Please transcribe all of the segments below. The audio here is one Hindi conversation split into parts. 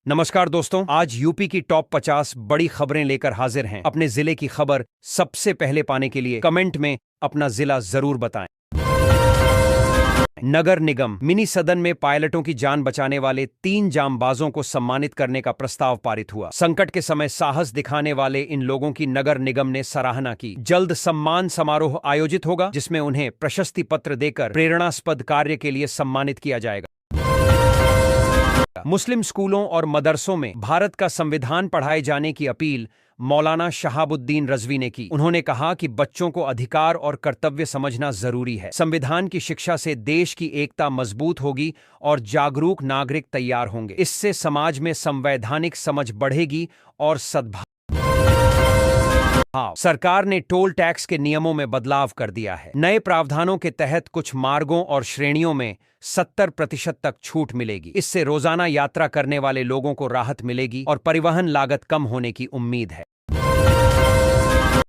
नमस्कार दोस्तों, आज यूपी की टॉप 50 बड़ी खबरें लेकर हाजिर हैं। अपने जिले की खबर सबसे पहले पाने के लिए कमेंट में अपना जिला जरूर बताएं। नगर निगम मिनी सदन में पायलटों की जान बचाने वाले 3 जांबाजों को सम्मानित करने का प्रस्ताव पारित हुआ। संकट के समय साहस दिखाने वाले इन लोगों की नगर निगम ने सराहना की। जल्द सम्मान समारोह आयोजित होगा, जिसमें उन्हें प्रशस्ति पत्र देकर प्रेरणास्पद कार्य के लिए सम्मानित किया जाएगा। मुस्लिम स्कूलों और मदरसों में भारत का संविधान पढ़ाए जाने की अपील मौलाना शहाबुद्दीन रज़वी ने की। उन्होंने कहा कि बच्चों को अधिकार और कर्तव्य समझना जरूरी है। संविधान की शिक्षा से देश की एकता मजबूत होगी और जागरूक नागरिक तैयार होंगे। इससे समाज में संवैधानिक समझ बढ़ेगी और सद्भाव। सरकार ने टोल टैक्स के नियमों में बदलाव कर दिया है। नए प्रावधानों के तहत कुछ मार्गों और श्रेणियों में 70% तक छूट मिलेगी। इससे रोजाना यात्रा करने वाले लोगों को राहत मिलेगी और परिवहन लागत कम होने की उम्मीद है।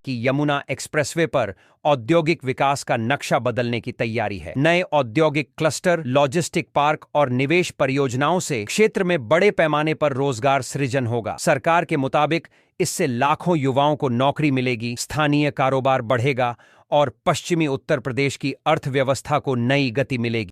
कि यमुना एक्सप्रेसवे पर औद्योगिक विकास का नक्शा बदलने की तैयारी है। नए औद्योगिक क्लस्टर, लॉजिस्टिक पार्क और निवेश परियोजनाओं से क्षेत्र में बड़े पैमाने पर रोजगार सृजन होगा। सरकार के मुताबिक इससे लाखों युवाओं को नौकरी मिलेगी, स्थानीय कारोबार बढ़ेगा और पश्चिमी उत्तर प्रदेश की अर्थव्यवस्था को नई गति मिलेगी।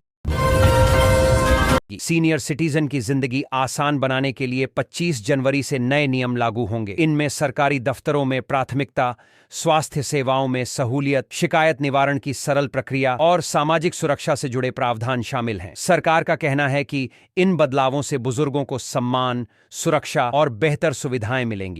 सीनियर सिटीजन की जिंदगी आसान बनाने के लिए 25 जनवरी से नए नियम लागू होंगे। इनमें सरकारी दफ्तरों में प्राथमिकता, स्वास्थ्य सेवाओं में सहूलियत, शिकायत निवारण की सरल प्रक्रिया और सामाजिक सुरक्षा से जुड़े प्रावधान शामिल हैं। सरकार का कहना है कि इन बदलावों से बुजुर्गों को सम्मान, सुरक्षा और बेहतर सुविधाएं मिलेंगी।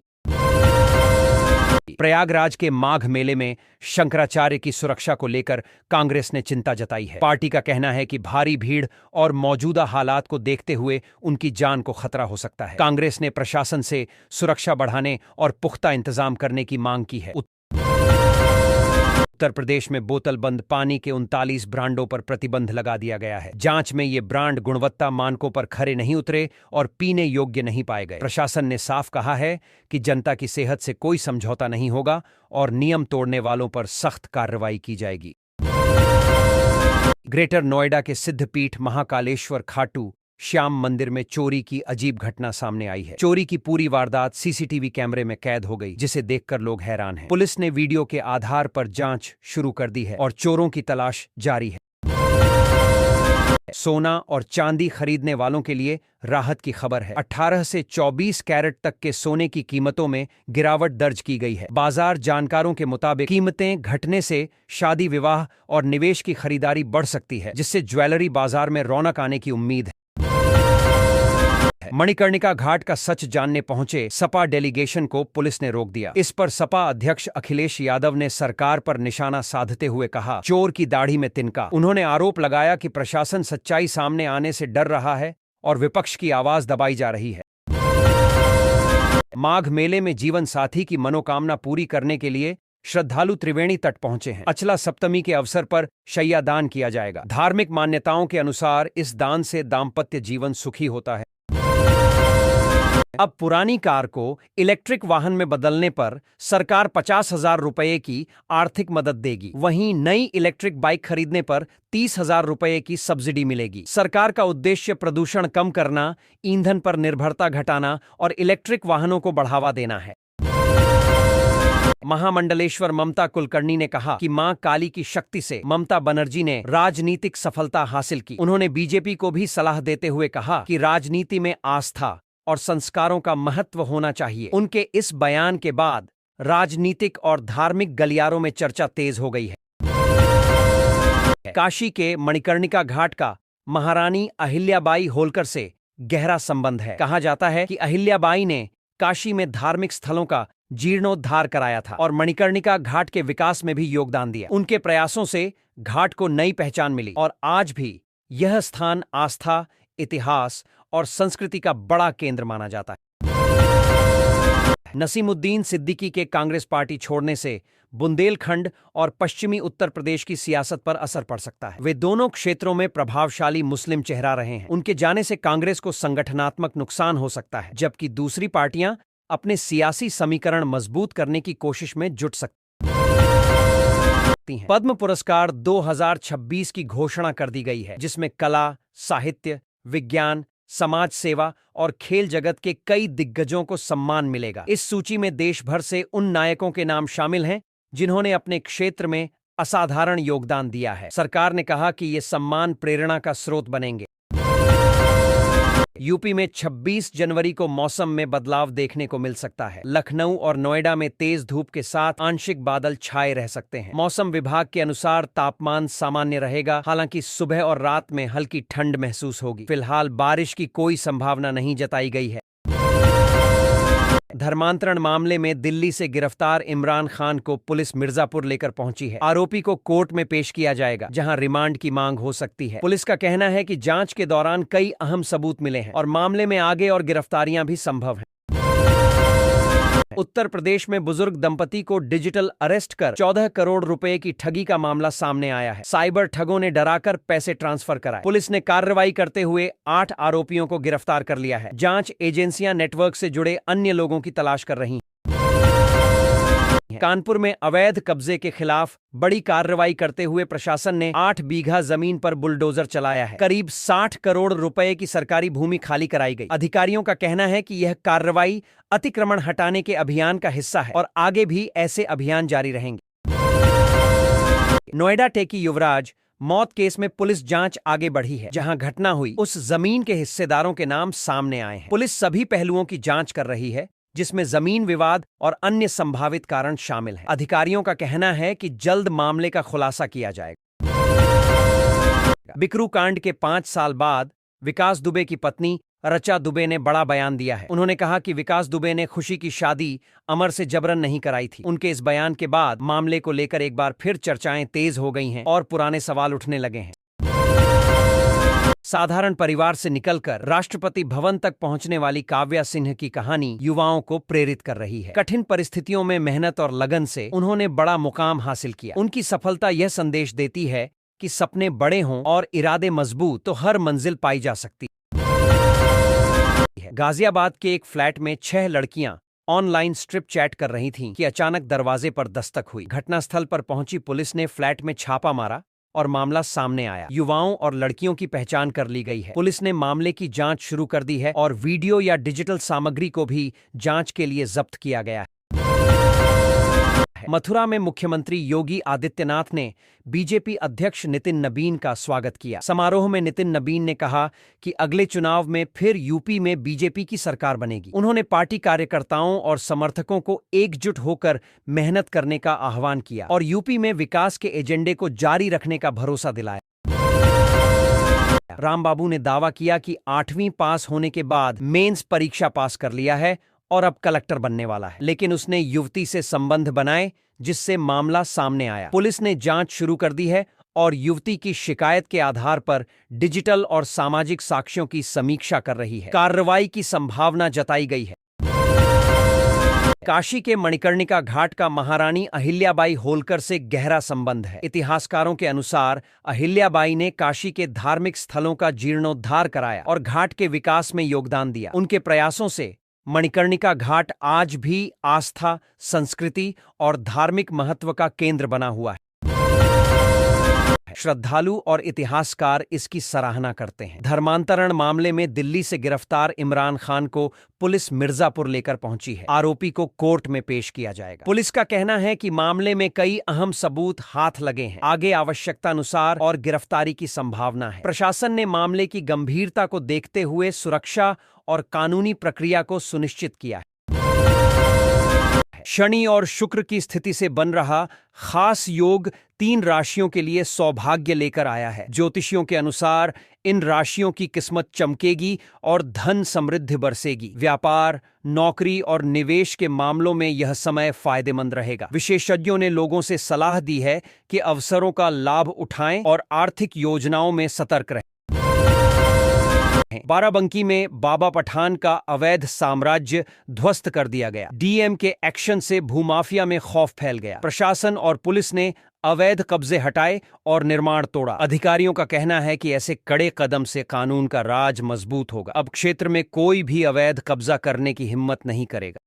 प्रयागराज के माघ मेले में शंकराचार्य की सुरक्षा को लेकर कांग्रेस ने चिंता जताई है। पार्टी का कहना है कि भारी भीड़ और मौजूदा हालात को देखते हुए उनकी जान को खतरा हो सकता है। कांग्रेस ने प्रशासन से सुरक्षा बढ़ाने और पुख्ता इंतजाम करने की मांग की है। उत्तर प्रदेश में बोतल बंद पानी के 39 ब्रांडों पर प्रतिबंध लगा दिया गया है। जांच में ये ब्रांड गुणवत्ता मानकों पर खरे नहीं उतरे और पीने योग्य नहीं पाए गए। प्रशासन ने साफ कहा है कि जनता की सेहत से कोई समझौता नहीं होगा और नियम तोड़ने वालों पर सख्त कार्रवाई की जाएगी। ग्रेटर नोएडा के सिद्धपीठ महाकालेश्वर खाटू श्याम मंदिर में चोरी की अजीब घटना सामने आई है। चोरी की पूरी वारदात सीसीटीवी कैमरे में कैद हो गई, जिसे देखकर लोग हैरान हैं। पुलिस ने वीडियो के आधार पर जांच शुरू कर दी है और चोरों की तलाश जारी है। सोना और चांदी खरीदने वालों के लिए राहत की खबर है। 18 से 24 कैरेट तक के सोने की कीमतों में गिरावट दर्ज की गई है। बाजार जानकारों के मुताबिक कीमतें घटने से शादी विवाह और निवेश की खरीदारी बढ़ सकती है, जिससे ज्वेलरी बाजार में रौनक आने की उम्मीद है। मणिकर्णिका घाट का सच जानने पहुंचे सपा डेलीगेशन को पुलिस ने रोक दिया। इस पर सपा अध्यक्ष अखिलेश यादव ने सरकार पर निशाना साधते हुए कहा, चोर की दाढ़ी में तिनका। उन्होंने आरोप लगाया कि प्रशासन सच्चाई सामने आने से डर रहा है और विपक्ष की आवाज दबाई जा रही है। माघ मेले में जीवन साथी की मनोकामना पूरी करने के लिए श्रद्धालु त्रिवेणी तट पहुंचे हैं। अचला सप्तमी के अवसर पर शैया दान किया जाएगा। धार्मिक मान्यताओं के अनुसार इस दान से दाम्पत्य जीवन सुखी होता है। अब पुरानी कार को इलेक्ट्रिक वाहन में बदलने पर सरकार 50,000 रुपये की आर्थिक मदद देगी। वहीं नई इलेक्ट्रिक बाइक खरीदने पर 30,000 रुपये की सब्सिडी मिलेगी। सरकार का उद्देश्य प्रदूषण कम करना, ईंधन पर निर्भरता घटाना और इलेक्ट्रिक वाहनों को बढ़ावा देना है। महामंडलेश्वर ममता कुलकर्णी ने कहा कि मां काली की शक्ति से ममता बनर्जी ने राजनीतिक सफलता हासिल की। उन्होंने बीजेपी को भी सलाह देते हुए कहा कि राजनीति में आस्था और संस्कारों का महत्व होना चाहिए। उनके इस बयान के बाद राजनीतिक और धार्मिक गलियारों में चर्चा तेज हो गई है। काशी के मणिकर्णिका घाट का महारानी अहिल्याबाई होलकर से गहरा संबंध है। कहा जाता है कि अहिल्याबाई ने काशी में धार्मिक स्थलों का जीर्णोद्धार कराया था और मणिकर्णिका घाट के विकास में भी योगदान दिया। उनके प्रयासों से घाट को नई पहचान मिली और आज भी यह स्थान आस्था, इतिहास और संस्कृति का बड़ा केंद्र माना जाता है। नसीमुद्दीन सिद्दीकी के कांग्रेस पार्टी छोड़ने से बुंदेलखंड और पश्चिमी उत्तर प्रदेश की सियासत पर असर पड़ सकता है। वे दोनों क्षेत्रों में प्रभावशाली मुस्लिम चेहरा रहे हैं। उनके जाने से कांग्रेस को संगठनात्मक नुकसान हो सकता है, जबकि दूसरी पार्टियां अपने सियासी समीकरण मजबूत करने की कोशिश में जुट सकती हैं। पद्म पुरस्कार 2026 की घोषणा कर दी गई है, जिसमें कला, साहित्य, विज्ञान, समाज सेवा और खेल जगत के कई दिग्गजों को सम्मान मिलेगा। इस सूची में देश भर से उन नायकों के नाम शामिल हैं जिन्होंने अपने क्षेत्र में असाधारण योगदान दिया है। सरकार ने कहा कि ये सम्मान प्रेरणा का स्रोत बनेंगे। यूपी में 26 जनवरी को मौसम में बदलाव देखने को मिल सकता है। लखनऊ और नोएडा में तेज धूप के साथ आंशिक बादल छाए रह सकते हैं। मौसम विभाग के अनुसार तापमान सामान्य रहेगा, हालांकि सुबह और रात में हल्की ठंड महसूस होगी। फिलहाल बारिश की कोई संभावना नहीं जताई गई है। धर्मांतरण मामले में दिल्ली से गिरफ्तार इमरान खान को पुलिस मिर्जापुर लेकर पहुंची है। आरोपी को कोर्ट में पेश किया जाएगा, जहां रिमांड की मांग हो सकती है। पुलिस का कहना है कि जांच के दौरान कई अहम सबूत मिले हैं और मामले में आगे और गिरफ्तारियां भी संभव हैं। उत्तर प्रदेश में बुजुर्ग दंपति को डिजिटल अरेस्ट कर 14 करोड़ रुपए की ठगी का मामला सामने आया है। साइबर ठगों ने डराकर पैसे ट्रांसफर कराए। पुलिस ने कार्रवाई करते हुए 8 आरोपियों को गिरफ्तार कर लिया है। जांच एजेंसियां नेटवर्क से जुड़े अन्य लोगों की तलाश कर रही हैं। कानपुर में अवैध कब्जे के खिलाफ बड़ी कार्रवाई करते हुए प्रशासन ने 8 बीघा जमीन पर बुलडोजर चलाया है। करीब 60 करोड़ रुपए की सरकारी भूमि खाली कराई गई। अधिकारियों का कहना है कि यह कार्रवाई अतिक्रमण हटाने के अभियान का हिस्सा है और आगे भी ऐसे अभियान जारी रहेंगे। नोएडा टेकी युवराज मौत केस में पुलिस जांच आगे बढ़ी है। जहां घटना हुई उस जमीन के हिस्सेदारों के नाम सामने आए हैं। पुलिस सभी पहलुओं की जांच कर रही है, जिसमें जमीन विवाद और अन्य संभावित कारण शामिल हैं। अधिकारियों का कहना है कि जल्द मामले का खुलासा किया जाएगा। बिकरू कांड के 5 साल बाद विकास दुबे की पत्नी रचा दुबे ने बड़ा बयान दिया है। उन्होंने कहा कि विकास दुबे ने खुशी की शादी अमर से जबरन नहीं कराई थी। उनके इस बयान के बाद मामले को लेकर एक बार फिर चर्चाएं तेज हो गई हैं और पुराने सवाल उठने लगे हैं। साधारण परिवार से निकलकर राष्ट्रपति भवन तक पहुंचने वाली काव्या सिन्हा की कहानी युवाओं को प्रेरित कर रही है। कठिन परिस्थितियों में मेहनत और लगन से उन्होंने बड़ा मुकाम हासिल किया। उनकी सफलता यह संदेश देती है कि सपने बड़े हों और इरादे मजबूत तो हर मंजिल पाई जा सकती है। गाजियाबाद के एक फ्लैट में 6 लड़कियां ऑनलाइन स्ट्रिप चैट कर रही थीं कि अचानक दरवाजे पर दस्तक हुई। घटनास्थल पर पहुंची पुलिस ने फ्लैट में छापा मारा और मामला सामने आया। युवाओं और लड़कियों की पहचान कर ली गई है। पुलिस ने मामले की जांच शुरू कर दी है और वीडियो या डिजिटल सामग्री को भी जांच के लिए जब्त किया गया है। मथुरा में मुख्यमंत्री योगी आदित्यनाथ ने बीजेपी अध्यक्ष नितिन नबीन का स्वागत किया। समारोह में नितिन नबीन ने कहा कि अगले चुनाव में फिर यूपी में बीजेपी की सरकार बनेगी। उन्होंने पार्टी कार्यकर्ताओं और समर्थकों को एकजुट होकर मेहनत करने का आह्वान किया और यूपी में विकास के एजेंडे को जारी रखने का भरोसा दिलाया। रामबाबू ने दावा किया कि 8वीं पास होने के बाद मेंस परीक्षा पास कर लिया है और अब कलेक्टर बनने वाला है, लेकिन उसने युवती से संबंध बनाए जिससे मामला सामने आया। पुलिस ने जांच शुरू कर दी है और युवती की शिकायत के आधार पर डिजिटल और सामाजिक साक्ष्यों की समीक्षा कर रही है। कार्रवाई की संभावना जताई गई है। काशी के मणिकर्णिका घाट का महारानी अहिल्याबाई होलकर से गहरा संबंध है। इतिहासकारों के अनुसार अहिल्याबाई ने काशी के धार्मिक स्थलों का जीर्णोद्धार कराया और घाट के विकास में योगदान दिया। उनके प्रयासों से मणिकर्णिका घाट आज भी आस्था, संस्कृति और धार्मिक महत्व का केंद्र बना हुआ है। श्रद्धालु और इतिहासकार इसकी सराहना करते हैं। धर्मांतरण मामले में दिल्ली से गिरफ्तार इमरान खान को पुलिस मिर्जापुर लेकर पहुंची है। आरोपी को कोर्ट में पेश किया जाएगा। पुलिस का कहना है कि मामले में कई अहम सबूत हाथ लगे हैं। आगे आवश्यकता अनुसार और गिरफ्तारी की संभावना है। प्रशासन ने मामले की गंभीरता को देखते हुए सुरक्षा और कानूनी प्रक्रिया को सुनिश्चित किया है। शनि और शुक्र की स्थिति से बन रहा खास योग 3 राशियों के लिए सौभाग्य लेकर आया है। ज्योतिषियों के अनुसार इन राशियों की किस्मत चमकेगी और धन समृद्धि बरसेगी। व्यापार, नौकरी और निवेश के मामलों में यह समय फायदेमंद रहेगा। विशेषज्ञों ने लोगों से सलाह दी है कि अवसरों का लाभ उठाएं और आर्थिक योजनाओं में सतर्क रहें। बाराबंकी में बाबा पठान का अवैध साम्राज्य ध्वस्त कर दिया गया। डीएम के एक्शन से भूमाफिया में खौफ फैल गया। प्रशासन और पुलिस ने अवैध कब्जे हटाए और निर्माण तोड़ा। अधिकारियों का कहना है कि ऐसे कड़े कदम से कानून का राज मजबूत होगा। अब क्षेत्र में कोई भी अवैध कब्जा करने की हिम्मत नहीं करेगा।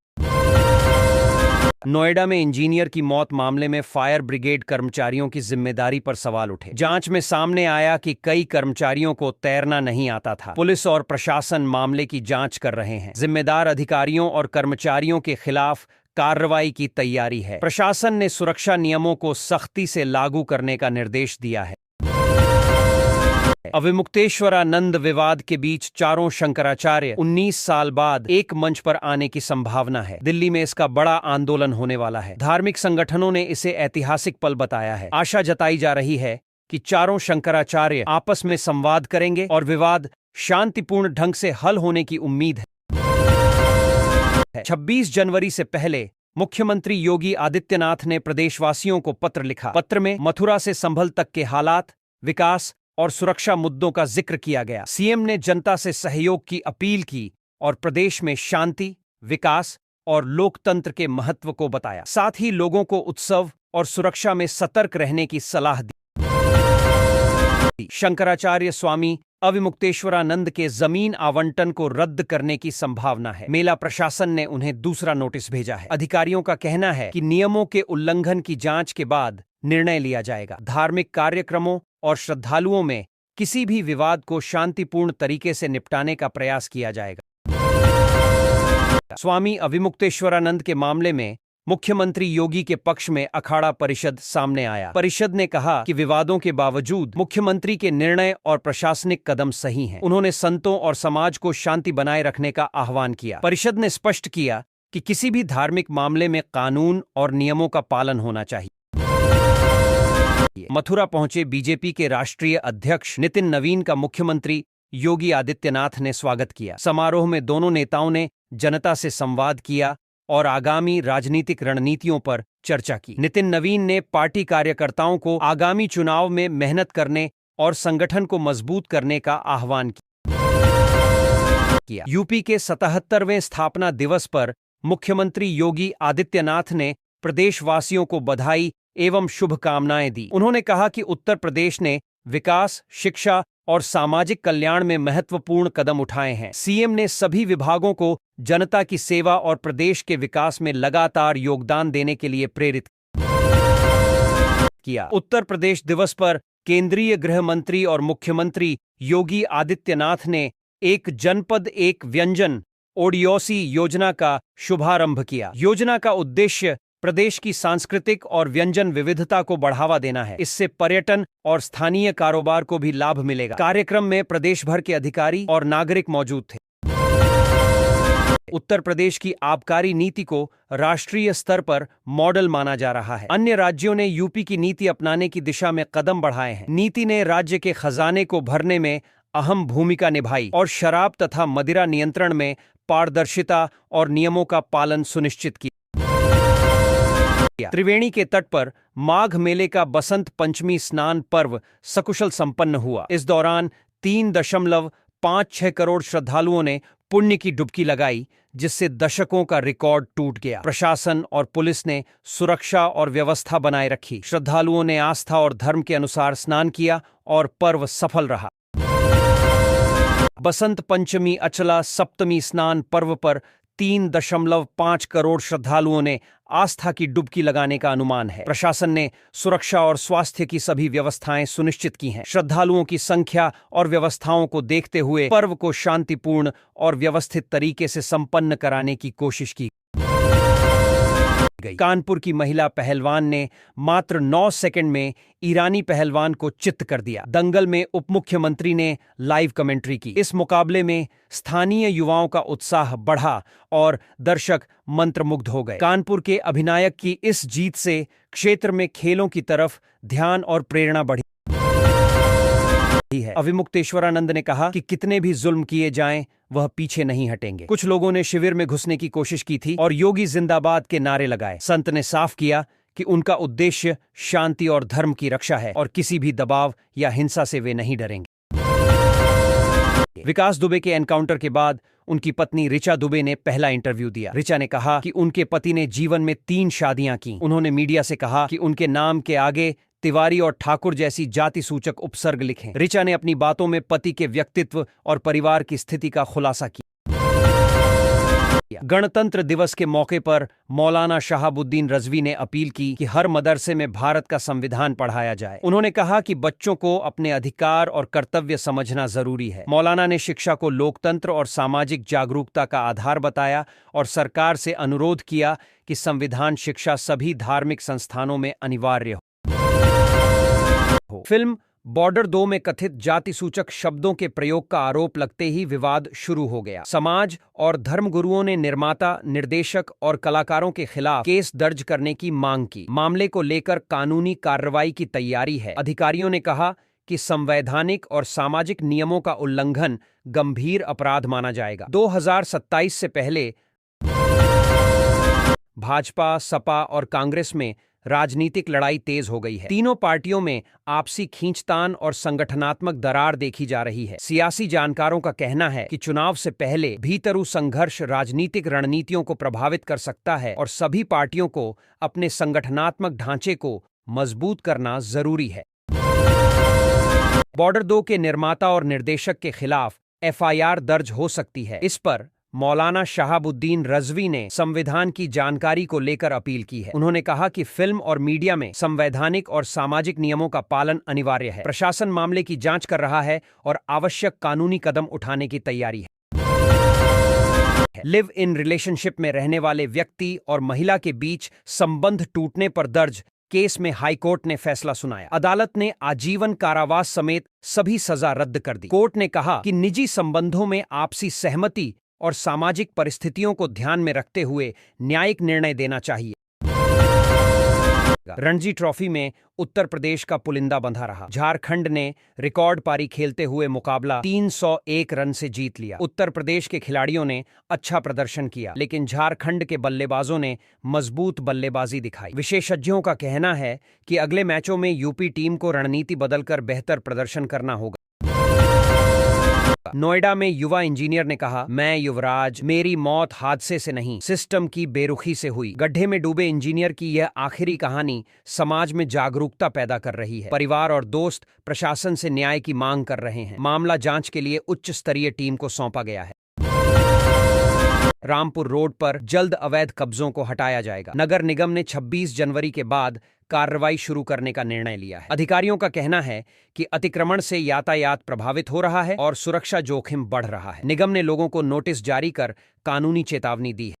नोएडा में इंजीनियर की मौत मामले में फायर ब्रिगेड कर्मचारियों की जिम्मेदारी पर सवाल उठे। जांच में सामने आया कि कई कर्मचारियों को तैरना नहीं आता था। पुलिस और प्रशासन मामले की जांच कर रहे हैं। जिम्मेदार अधिकारियों और कर्मचारियों के खिलाफ कार्रवाई की तैयारी है। प्रशासन ने सुरक्षा नियमों को सख्ती से लागू करने का निर्देश दिया है। अविमुक्तेश्वरानंद विवाद के बीच चारों शंकराचार्य 19 साल बाद एक मंच पर आने की संभावना है। दिल्ली में इसका बड़ा आंदोलन होने वाला है। धार्मिक संगठनों ने इसे ऐतिहासिक पल बताया है। आशा जताई जा रही है कि चारों शंकराचार्य आपस में संवाद करेंगे और विवाद शांतिपूर्ण ढंग से हल होने की उम्मीद है। 26 जनवरी से पहले मुख्यमंत्री योगी आदित्यनाथ ने प्रदेशवासियों को पत्र लिखा। पत्र में मथुरा से संभल तक के हालात, विकास और सुरक्षा मुद्दों का जिक्र किया गया। सीएम ने जनता से सहयोग की अपील की और प्रदेश में शांति, विकास और लोकतंत्र के महत्व को बताया। साथ ही लोगों को उत्सव और सुरक्षा में सतर्क रहने की सलाह दी। शंकराचार्य स्वामी अविमुक्तेश्वरानंद के जमीन आवंटन को रद्द करने की संभावना है। मेला प्रशासन ने उन्हें दूसरा नोटिस भेजा है। अधिकारियों का कहना है कि नियमों के उल्लंघन की जांच के बाद निर्णय लिया जाएगा। धार्मिक कार्यक्रमों और श्रद्धालुओं में किसी भी विवाद को शांतिपूर्ण तरीके से निपटाने का प्रयास किया जाएगा। स्वामी अविमुक्तेश्वरानंद के मामले में मुख्यमंत्री योगी के पक्ष में अखाड़ा परिषद सामने आया। परिषद ने कहा कि विवादों के बावजूद मुख्यमंत्री के निर्णय और प्रशासनिक कदम सही हैं। उन्होंने संतों और समाज को शांति बनाए रखने का आह्वान किया। परिषद ने स्पष्ट किया कि किसी भी धार्मिक मामले में कानून और नियमों का पालन होना चाहिए। मथुरा पहुंचे बीजेपी के राष्ट्रीय अध्यक्ष नितिन नवीन का मुख्यमंत्री योगी आदित्यनाथ ने स्वागत किया। समारोह में दोनों नेताओं ने जनता से संवाद किया और आगामी राजनीतिक रणनीतियों पर चर्चा की। नितिन नवीन ने पार्टी कार्यकर्ताओं को आगामी चुनाव में मेहनत करने और संगठन को मजबूत करने का आह्वान किया। यूपी के 77वें स्थापना दिवस पर मुख्यमंत्री योगी आदित्यनाथ ने प्रदेशवासियों को बधाई एवं शुभकामनाएं दी। उन्होंने कहा कि उत्तर प्रदेश ने विकास, शिक्षा और सामाजिक कल्याण में महत्वपूर्ण कदम उठाए हैं। सीएम ने सभी विभागों को जनता की सेवा और प्रदेश के विकास में लगातार योगदान देने के लिए प्रेरित किया। उत्तर प्रदेश दिवस पर केंद्रीय गृह मंत्री और मुख्यमंत्री योगी आदित्यनाथ ने एक जनपद एक व्यंजन ओडियोसी योजना का शुभारंभ किया। योजना का उद्देश्य प्रदेश की सांस्कृतिक और व्यंजन विविधता को बढ़ावा देना है। इससे पर्यटन और स्थानीय कारोबार को भी लाभ मिलेगा। कार्यक्रम में प्रदेश भर के अधिकारी और नागरिक मौजूद थे। उत्तर प्रदेश की आबकारी नीति को राष्ट्रीय स्तर पर मॉडल माना जा रहा है। अन्य राज्यों ने यूपी की नीति अपनाने की दिशा में कदम बढ़ाए हैं। नीति ने राज्य के खजाने को भरने में अहम भूमिका निभाई और शराब तथा मदिरा नियंत्रण में पारदर्शिता और नियमों का पालन सुनिश्चित किया। त्रिवेणी के तट पर माघ मेले का बसंत पंचमी स्नान पर्व सकुशल संपन्न हुआ। इस दौरान 3.56 करोड़ श्रद्धालुओं ने पुण्य की डुबकी लगाई, जिससे दशकों का रिकॉर्ड टूट गया। प्रशासन और पुलिस ने सुरक्षा और व्यवस्था बनाए रखी। श्रद्धालुओं ने आस्था और धर्म के अनुसार स्नान किया और पर्व सफल रहा। बसंत पंचमी अचला सप्तमी स्नान पर्व पर 3.5 करोड़ श्रद्धालुओं ने आस्था की डुबकी लगाने का अनुमान है। प्रशासन ने सुरक्षा और स्वास्थ्य की सभी व्यवस्थाएं सुनिश्चित की हैं। श्रद्धालुओं की संख्या और व्यवस्थाओं को देखते हुए पर्व को शांतिपूर्ण और व्यवस्थित तरीके से संपन्न कराने की कोशिश की गई। कानपुर की महिला पहलवान ने मात्र 9 सेकंड में ईरानी पहलवान को चित्त कर दिया। दंगल में उप मुख्यमंत्री ने लाइव कमेंट्री की। इस मुकाबले में स्थानीय युवाओं का उत्साह बढ़ा और दर्शक मंत्रमुग्ध हो गए। कानपुर के अभिनायक की इस जीत से क्षेत्र में खेलों की तरफ ध्यान और प्रेरणा बढ़ी है। अविमुक्तेश्वरानंद ने कहा कि कितने भी जुल्म किए जाएं, वह पीछे नहीं हटेंगे। कुछ लोगों ने शिविर में घुसने की कोशिश की थी और योगी जिंदाबाद के नारे लगाए। संत ने साफ किया कि उनका उद्देश्य शांति और धर्म की रक्षा है और किसी भी दबाव या हिंसा से वे नहीं डरेंगे। विकास दुबे के एनकाउंटर के बाद उनकी पत्नी ऋचा दुबे ने पहला इंटरव्यू दिया। ऋचा ने कहा कि उनके पति ने जीवन में 3 शादियां की। उन्होंने मीडिया से कहा कि उनके नाम के आगे तिवारी और ठाकुर जैसी जाति सूचक उपसर्ग लिखें। ऋचा ने अपनी बातों में पति के व्यक्तित्व और परिवार की स्थिति का खुलासा किया। किया। गणतंत्र दिवस के मौके पर मौलाना शहाबुद्दीन रज़वी ने अपील की कि हर मदरसे में भारत का संविधान पढ़ाया जाए। उन्होंने कहा कि बच्चों को अपने अधिकार और कर्तव्य समझना जरूरी है। मौलाना ने शिक्षा को लोकतंत्र और सामाजिक जागरूकता का आधार बताया और सरकार से अनुरोध किया कि संविधान शिक्षा सभी धार्मिक संस्थानों में अनिवार्य हो। फिल्म बॉर्डर 2 में कथित जाति सूचक शब्दों के प्रयोग का आरोप लगते ही विवाद शुरू हो गया। समाज और धर्मगुरुओं ने निर्माता, निर्देशक और कलाकारों के खिलाफ केस दर्ज करने की मांग की। मामले को लेकर कानूनी कार्रवाई की तैयारी है। अधिकारियों ने कहा कि संवैधानिक और सामाजिक नियमों का उल्लंघन गंभीर अपराध माना जाएगा। 2027 से पहले भाजपा, सपा और कांग्रेस में राजनीतिक लड़ाई तेज हो गई है। तीनों पार्टियों में आपसी खींचतान और संगठनात्मक दरार देखी जा रही है। सियासी जानकारों का कहना है कि चुनाव से पहले भीतरू संघर्ष राजनीतिक रणनीतियों को प्रभावित कर सकता है और सभी पार्टियों को अपने संगठनात्मक ढांचे को मजबूत करना जरूरी है। बॉर्डर 2 के निर्माता और निर्देशक के खिलाफ एफआईआर दर्ज हो सकती है। इस पर मौलाना शहाबुद्दीन रज़वी ने संविधान की जानकारी को लेकर अपील की है। उन्होंने कहा कि फिल्म और मीडिया में संवैधानिक और सामाजिक नियमों का पालन अनिवार्य है। प्रशासन मामले की जांच कर रहा है और आवश्यक कानूनी कदम उठाने की तैयारी है। लिव इन रिलेशनशिप में रहने वाले व्यक्ति और महिला के बीच संबंध टूटने पर दर्ज केस में हाईकोर्ट ने फैसला सुनाया। अदालत ने आजीवन कारावास समेत सभी सजा रद्द कर दी। कोर्ट ने कहा कि निजी संबंधों में आपसी सहमति और सामाजिक परिस्थितियों को ध्यान में रखते हुए न्यायिक निर्णय देना चाहिए। रणजी ट्रॉफी में उत्तर प्रदेश का पुलिंदा बंधा रहा। झारखंड ने रिकॉर्ड पारी खेलते हुए मुकाबला 301 रन से जीत लिया। उत्तर प्रदेश के खिलाड़ियों ने अच्छा प्रदर्शन किया, लेकिन झारखंड के बल्लेबाजों ने मजबूत बल्लेबाजी दिखाई। विशेषज्ञों का कहना है कि अगले मैचों में यूपी टीम को रणनीति बदलकर बेहतर प्रदर्शन करना होगा। नोएडा में युवा इंजीनियर ने कहा, मैं युवराज, मेरी मौत हादसे से नहीं, सिस्टम की बेरुखी से हुई। गड्ढे में डूबे इंजीनियर की यह आखिरी कहानी समाज में जागरूकता पैदा कर रही है। परिवार और दोस्त प्रशासन से न्याय की मांग कर रहे हैं। मामला जांच के लिए उच्च स्तरीय टीम को सौंपा गया है। रामपुर रोड पर जल्द अवैध कब्जों को हटाया जाएगा। नगर निगम ने 26 जनवरी के बाद कार्रवाई शुरू करने का निर्णय लिया है। अधिकारियों का कहना है कि अतिक्रमण से यातायात प्रभावित हो रहा है और सुरक्षा जोखिम बढ़ रहा है। निगम ने लोगों को नोटिस जारी कर कानूनी चेतावनी दी है।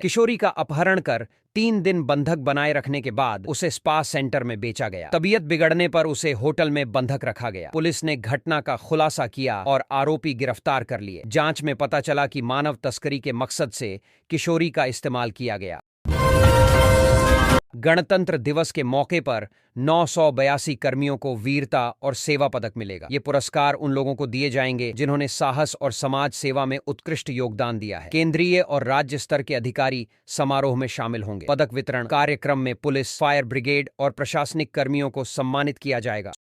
किशोरी का अपहरण कर 3 दिन बंधक बनाए रखने के बाद उसे स्पा सेंटर में बेचा गया। तबीयत बिगड़ने पर उसे होटल में बंधक रखा गया। पुलिस ने घटना का खुलासा किया और आरोपी गिरफ्तार कर लिए। जांच में पता चला कि मानव तस्करी के मकसद से किशोरी का इस्तेमाल किया गया। गणतंत्र दिवस के मौके पर 982 कर्मियों को वीरता और सेवा पदक मिलेगा। ये पुरस्कार उन लोगों को दिए जाएंगे जिन्होंने साहस और समाज सेवा में उत्कृष्ट योगदान दिया है। केंद्रीय और राज्य स्तर के अधिकारी समारोह में शामिल होंगे। पदक वितरण कार्यक्रम में पुलिस, फायर ब्रिगेड और प्रशासनिक कर्मियों को सम्मानित किया जाएगा।